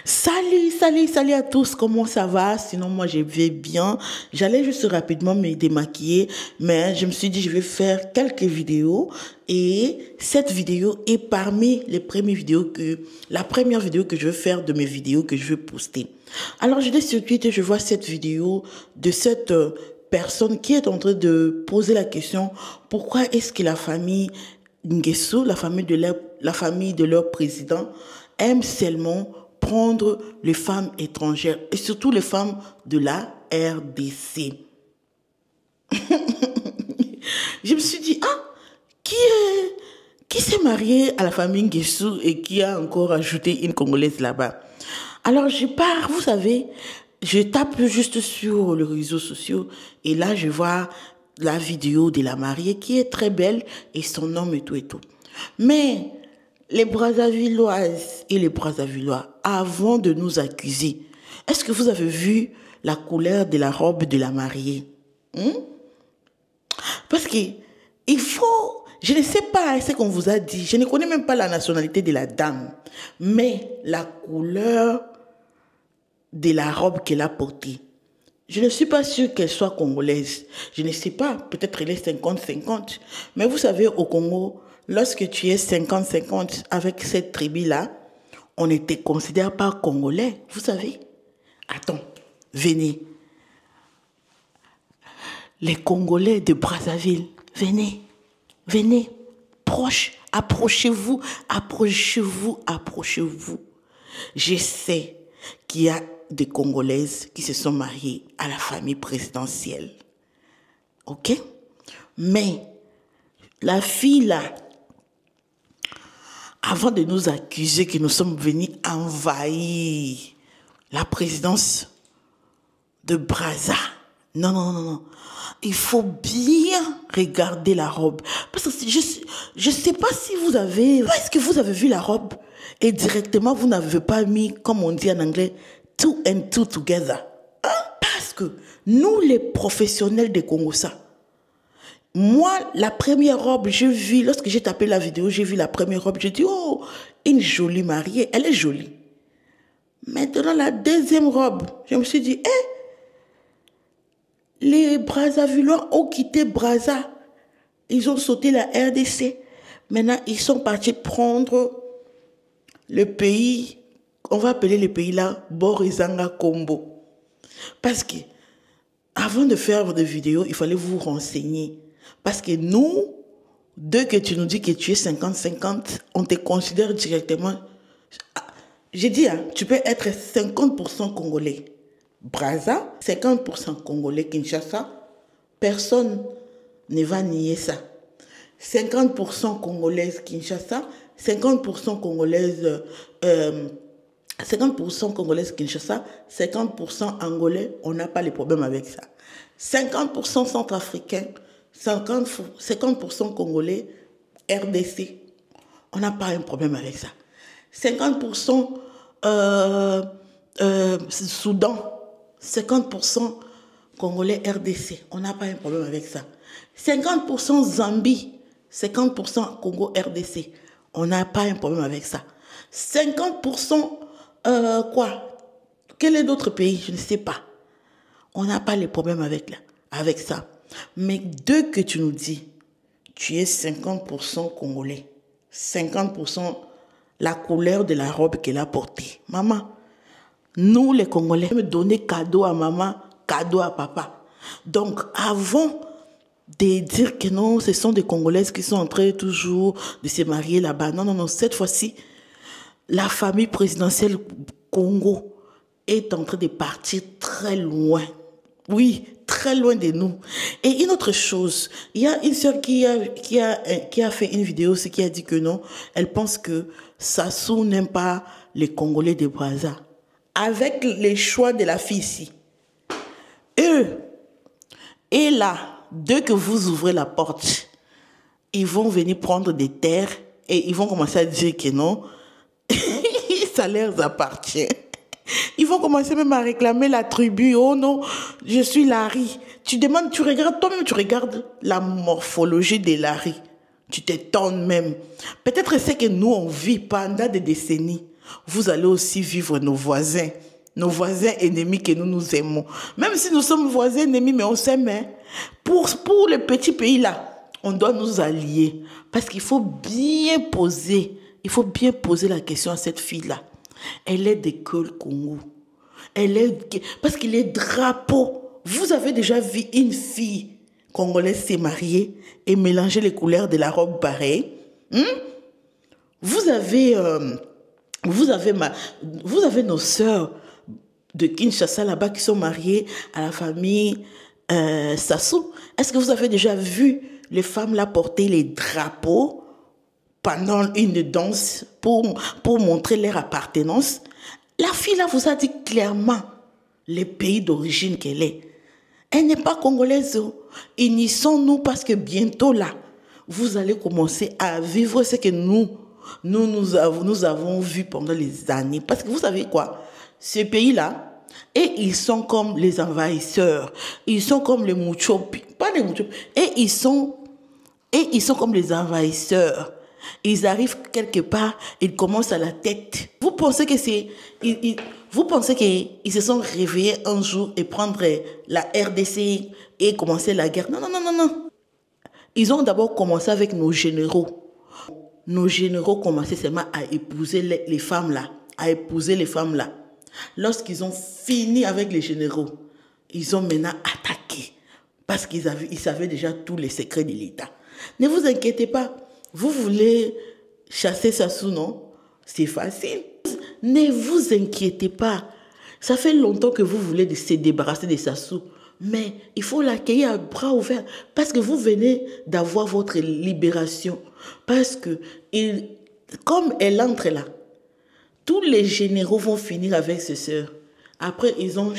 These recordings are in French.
Salut à tous, comment ça va? Sinon, moi, je vais bien. J'allais juste rapidement me démaquiller, mais je me suis dit, je vais faire quelques vidéos et cette vidéo est parmi la première vidéo que je vais faire de mes vidéos que je vais poster. Alors, je dis sur Twitter, je vois cette vidéo de cette personne qui est en train de poser la question, pourquoi est-ce que la famille Nguesso, la famille de leur président, aime seulement prendre les femmes étrangères et surtout les femmes de la RDC. Je me suis dit, qui s'est marié à la famille Nguesso et qui a encore ajouté une Congolaise là-bas? Alors je pars, vous savez, je tape juste sur les réseaux sociaux et là je vois la vidéo de la mariée qui est très belle et son homme et tout et tout. Mais les Brazzavilloises et les Brazzavillois, avant de nous accuser, est-ce que vous avez vu la couleur de la robe de la mariée? Parce que il faut, je ne sais pas ce qu'on vous a dit, je ne connais même pas la nationalité de la dame, mais la couleur de la robe qu'elle a portée, je ne suis pas sûre qu'elle soit congolaise. Je ne sais pas, peut-être elle est 50-50. Mais vous savez, au Congo, lorsque tu es 50-50 avec cette tribu-là, on ne te considère pas congolais, vous savez. Attends, venez. Les Congolais de Brazzaville, venez. Proche, approchez-vous. Je sais qu'il y a des Congolaises qui se sont mariées à la famille présidentielle. Ok? Mais la fille là, avant de nous accuser que nous sommes venus envahir la présidence de Brazza, non. Il faut bien regarder la robe. Parce que je sais pas si vous avez... Est-ce que vous avez vu la robe et directement vous n'avez pas mis, comme on dit en anglais, two and two together. Parce que nous, les professionnels des Congossa, moi, la première robe, lorsque j'ai tapé la vidéo, j'ai vu la première robe, j'ai dit, oh, une jolie mariée, elle est jolie. Maintenant, la deuxième robe, je me suis dit, les Brazzavillois ont quitté Brazza. Ils ont sauté la RDC. Maintenant, ils sont partis prendre le pays, on va appeler le pays là, Borizanga Combo. Parce que, avant de faire des vidéos, il fallait vous renseigner. Parce que nous, dès que tu nous dis que tu es 50-50, on te considère directement. J'ai dit, tu peux être 50% congolais. Brazza, 50% congolais, Kinshasa, personne ne va nier ça. 50% congolaise Kinshasa, 50% congolaise 50% congolaise Kinshasa, 50% angolais, on n'a pas les problèmes avec ça. 50% centrafricain, 50% congolais, RDC, on n'a pas un problème avec ça. 50% Soudan, 50% congolais RDC, on n'a pas un problème avec ça. 50% Zambie, 50% Congo RDC, on n'a pas un problème avec ça. 50% quel est d'autre pays? Je ne sais pas. On n'a pas les problèmes avec ça. Mais dès que tu nous dis, tu es 50% congolais, 50% la couleur de la robe qu'elle a portée. Maman, nous les Congolais, on me donner cadeau à maman, cadeau à papa. Donc avant de dire que non, ce sont des Congolaises qui sont en train toujours de se marier là-bas. Non, cette fois-ci, la famille présidentielle Congo est en train de partir très loin. Oui, très loin de nous. Et une autre chose, il y a une sœur qui a fait une vidéo aussi qui a dit que non, elle pense que Sassou n'aime pas les Congolais de Brazza. Avec les choix de la fille ici. Et là, dès que vous ouvrez la porte, ils vont venir prendre des terres et ils vont commencer à dire que non, ça leur appartient. Ils vont commencer même à réclamer la tribu. Oh non, je suis Larry. Tu demandes, tu regardes, toi-même tu regardes la morphologie de Larry. Tu t'étonnes même. Peut-être c'est que nous on vit pendant des décennies. vous allez aussi vivre nos voisins ennemis que nous aimons. Même si nous sommes voisins ennemis, mais on s'aime. Hein. Pour le petit pays là, on doit nous allier. Parce qu'il faut bien poser la question à cette fille-là. Elle est d'école Congo. Parce qu'il est drapeau. Vous avez déjà vu une fille congolaise se marier et mélanger les couleurs de la robe pareille? Vous avez nos sœurs de Kinshasa là-bas qui sont mariées à la famille Sassou. Est-ce que vous avez déjà vu les femmes là porter les drapeaux pendant une danse pour montrer leur appartenance? La fille là vous a dit clairement le pays d'origine qu'elle est. Elle n'est pas congolaise. Unissons-nous parce que bientôt là, vous allez commencer à vivre ce que nous avons vu pendant les années. Parce que vous savez quoi? Ce pays-là, et ils sont comme les envahisseurs. Ils sont comme les Muchopi. Pas les Muchopi. Et ils sont comme les envahisseurs. Ils arrivent quelque part, ils commencent à la tête. Vous pensez qu'ils se sont réveillés un jour et prendre la RDC et commencer la guerre? Non, non, non, non, non. Ils ont d'abord commencé avec nos généraux. Nos généraux commençaient seulement à épouser les femmes là. Lorsqu'ils ont fini avec les généraux, ils ont maintenant attaqué. Parce qu'ils savaient déjà tous les secrets de l'État. Ne vous inquiétez pas. Vous voulez chasser Sassou, non? C'est facile. Ne vous inquiétez pas. Ça fait longtemps que vous voulez se débarrasser de Sassou. Mais il faut l'accueillir à bras ouverts. Parce que vous venez d'avoir votre libération. Parce que, comme elle entre là, tous les généraux vont finir avec ses sœurs. Après, ils vont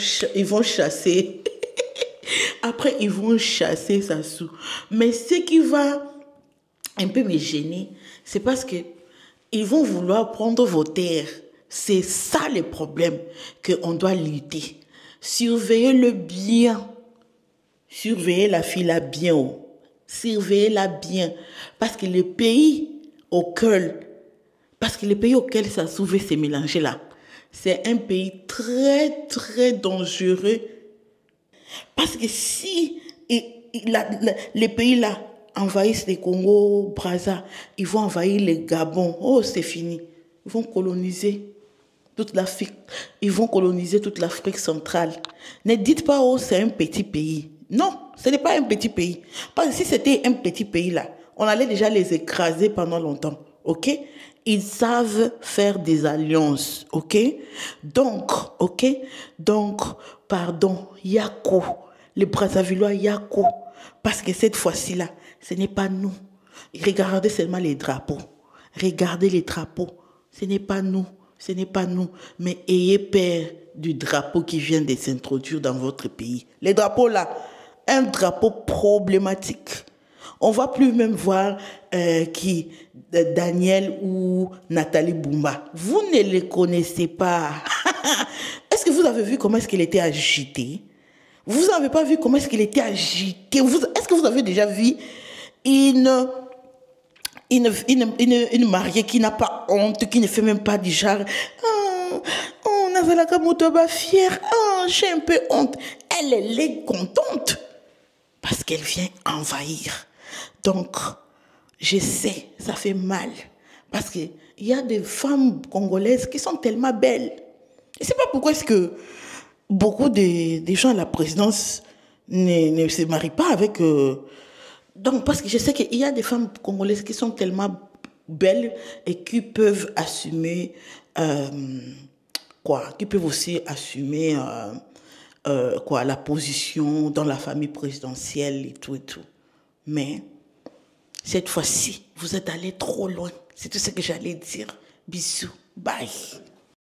chasser. Après, ils vont chasser Sassou. Mais ce qui va un peu me gêner, c'est parce que ils vont vouloir prendre vos terres. C'est ça le problème qu'on doit lutter. Surveillez-le bien. Surveillez la fille là bien. Surveillez-la bien. Parce que le pays auquel ça souvent ces mélangés là, c'est un pays très très dangereux. Parce que si les pays là envahissent les Congo, Brazza, ils vont envahir les Gabon. Oh, c'est fini. Ils vont coloniser toute l'Afrique. Ils vont coloniser toute l'Afrique centrale. Ne dites pas, oh, c'est un petit pays. Non, ce n'est pas un petit pays. Parce que si c'était un petit pays là, on allait déjà les écraser pendant longtemps. OK? Ils savent faire des alliances. OK? Donc, pardon, Yako. Les Brazzavillois, Yako. Parce que cette fois-ci là, ce n'est pas nous. Regardez seulement les drapeaux. Regardez les drapeaux. Ce n'est pas nous. Ce n'est pas nous. Mais ayez peur du drapeau qui vient de s'introduire dans votre pays. Les drapeaux là, un drapeau problématique. On ne va plus même voir Daniel ou Nathalie Boumba. Vous ne les connaissez pas. Est-ce que vous avez vu comment est-ce qu'il était agité? Vous n'avez pas vu comment est-ce qu'il était agité? Est-ce que vous avez déjà vu une mariée qui n'a pas honte, qui ne fait même pas du genre on a la Kamotoba fière, j'ai un peu honte. Elle est contente parce qu'elle vient envahir. Donc, je sais, ça fait mal. Parce qu'il y a des femmes congolaises qui sont tellement belles. Je ne sais pas pourquoi est-ce que beaucoup des gens à la présidence ne se marient pas avec... Donc, parce que je sais qu'il y a des femmes congolaises qui sont tellement belles et qui peuvent assumer... qui peuvent aussi assumer la position dans la famille présidentielle et tout et tout. Mais cette fois-ci, vous êtes allé trop loin. C'est tout ce que j'allais dire. Bisous. Bye.